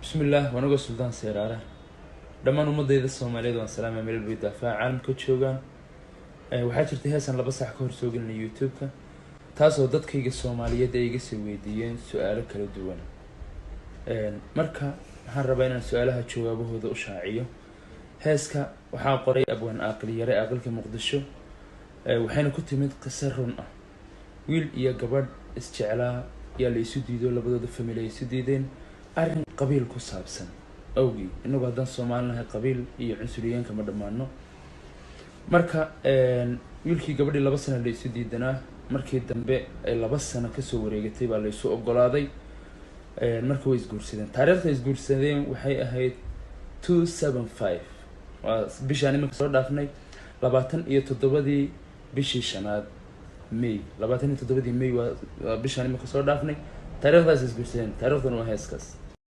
بسم الله وانا سلطان سيراره dhamaan ummadayda Soomaaliyeed waan salaamay meel bay dafaa caalamka joogan waxaa jirtay heesan laba sax ka hor soo gelinay YouTube-ka taasoo dadkayga Soomaaliyeed ay iga soo weydiiyeen su'aalo kala duwan marka waxaan rabaa inaan su'aalaha jawaabahooda u shaaciyo heeska waxaa qoray abwaan aqal yare aqalka Muqdisho waxayna ku timid qisar run ah wiil iyo gabadh isjeclaa yaa la isu diido labadooda family ay isu diideen arrin qabiil ku saabsan awgi inagu haddaan Soomaalinahay qabiil iyo cunsuriyeenka ma dhamaano marka wiilkii gabadhii 2 sano la isu diidanaa markii dambe ay 2 sano ka soo wareegatay baa la isu ogolaaday marka way isguursadeen taariikhda isguursadeen waxay ahayd 275 waa bishaan imika soo dhaafnay 27 bishii shanaad May 27 May waa bishaan imika soo dhaafnay taariikhdaas isguursadeen taariikhdan waa heeskaas